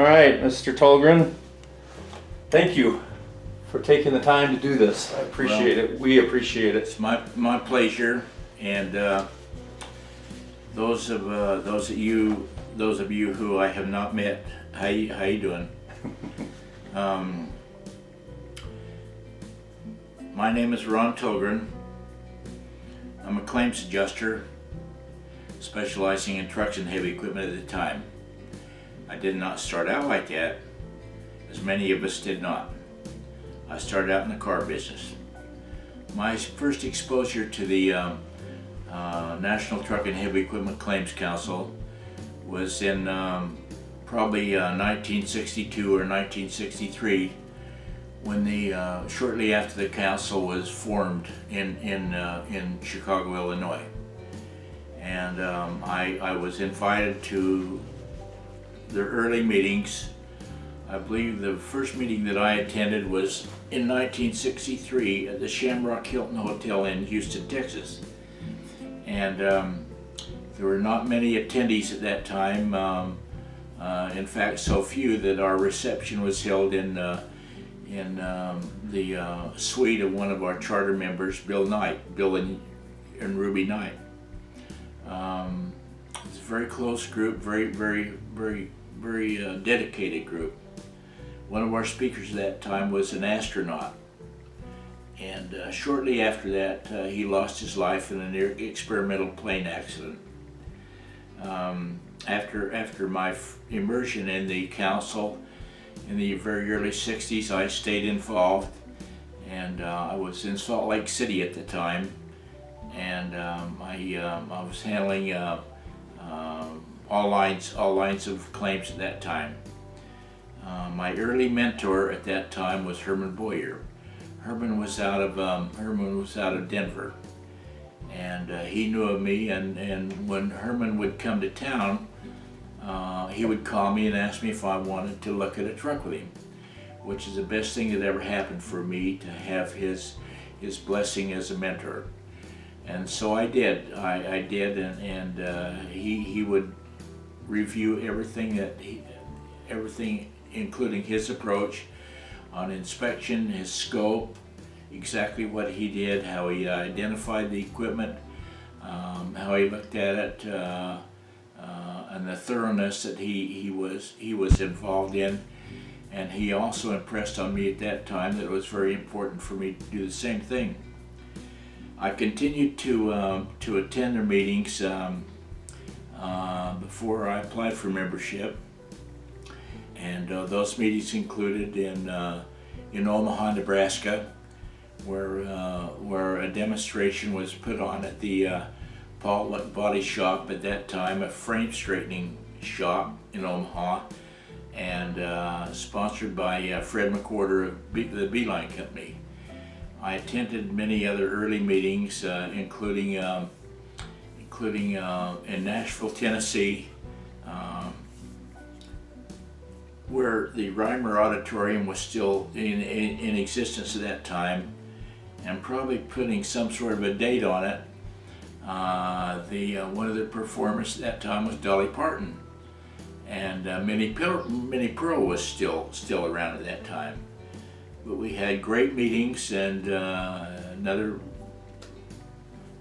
right, Mr. Tullgren, thank you for taking the time to do this. I appreciate it. We appreciate it. It's my pleasure, and those of you who I have not met, how you doing? My name is Ron Tullgren. I'm a claims adjuster specializing in trucks and heavy equipment at the time. I did not start out like that, as many of us did not. I started out in the car business. My first exposure to the National Truck and Heavy Equipment Claims Council was in probably 1962 or 1963, when shortly after the council was formed in Chicago, Illinois. And I was invited to their early meetings. I believe the first meeting that I attended was in 1963 at the Shamrock Hilton Hotel in Houston, Texas. And there were not many attendees at that time. In fact, so few that our reception was held in the suite of one of our charter members, Bill and Ruby Knight. It's a very close group, very dedicated group. One of our speakers at that time was an astronaut, and shortly after that he lost his life in an experimental plane accident. After my immersion in the council in the very early 60s, I stayed involved, and I was in Salt Lake City at the time, and I was handling all lines of claims at that time. My early mentor at that time was Herman Boyer. Herman was out of Denver, and he knew of me. And when Herman would come to town, he would call me and ask me if I wanted to look at a truck with him, which is the best thing that ever happened for me, to have his blessing as a mentor. And so I did. I did, and he would review everything, including his approach on inspection, his scope, exactly what he did, how he identified the equipment, how he looked at it, and the thoroughness that he was involved in. And he also impressed on me at that time that it was very important for me to do the same thing. I continued to attend their meetings before I applied for membership, and those meetings included in Omaha, Nebraska, where a demonstration was put on at the Paul Body Shop at that time, a frame straightening shop in Omaha, and sponsored by Fred McWhorter of the Beeline Company. I attended many other early meetings, including in Nashville, Tennessee, where the Reimer Auditorium was still in existence at that time, and probably putting some sort of a date on it. One of the performers at that time was Dolly Parton, and Minnie Pearl was still around at that time. But we had great meetings, and another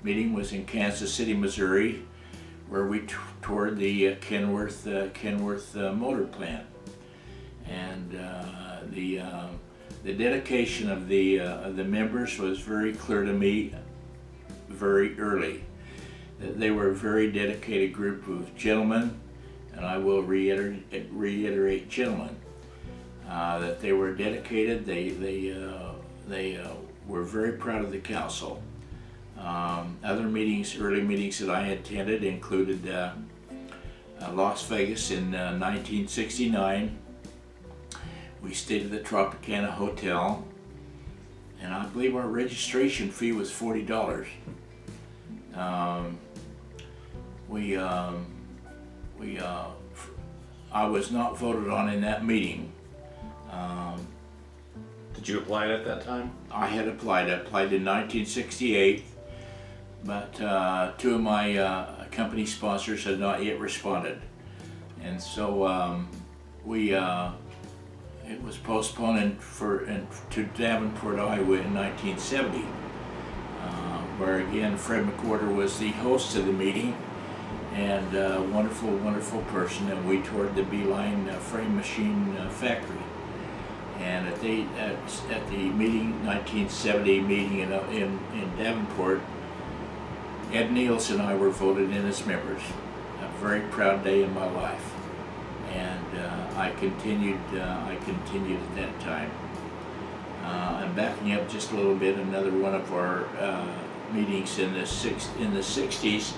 meeting was in Kansas City, Missouri, where we toured the Kenworth motor plant, and the dedication of the members was very clear to me very early. That they were a very dedicated group of gentlemen, and I will reiterate gentlemen. That they were dedicated. They were very proud of the council. Other meetings, early meetings that I attended included Las Vegas in 1969. We stayed at the Tropicana Hotel, and I believe our registration fee was $40. I was not voted on in that meeting. Did you apply at that time? I had applied. I applied in 1968, but two of my company sponsors had not yet responded. And so it was postponed to Davenport, Iowa in 1970, where again Fred McWhorter was the host of the meeting, and a wonderful, wonderful person, and we toured the Beeline frame machine factory. And at the meeting, 1970 meeting in Davenport, Ed Niels and I were voted in as members. A very proud day in my life. And I continued at that time. I'm backing up just a little bit. Another one of our meetings in the 60s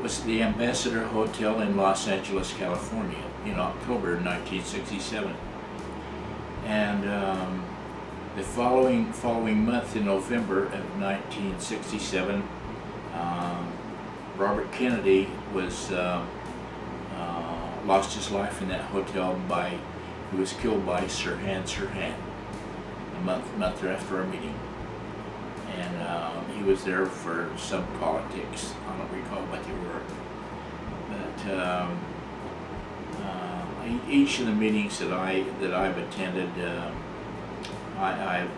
was the Ambassador Hotel in Los Angeles, California, in October 1967. And the following month, in November of 1967, Robert Kennedy was lost his life in that hotel he was killed by Sirhan Sirhan a month after our meeting. And he was there for some politics. I don't recall what they were. But each of the meetings that I've attended, I've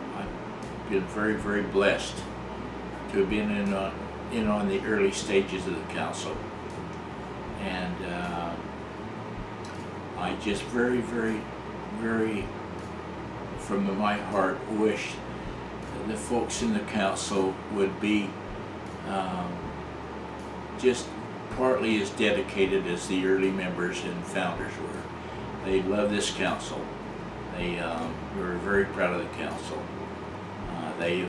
been very, very blessed to have been in on the early stages of the council. And I just very, very, very, from my heart, wish that the folks in the council would be just partly as dedicated as the early members and founders were. They love this council. They were very proud of the council. They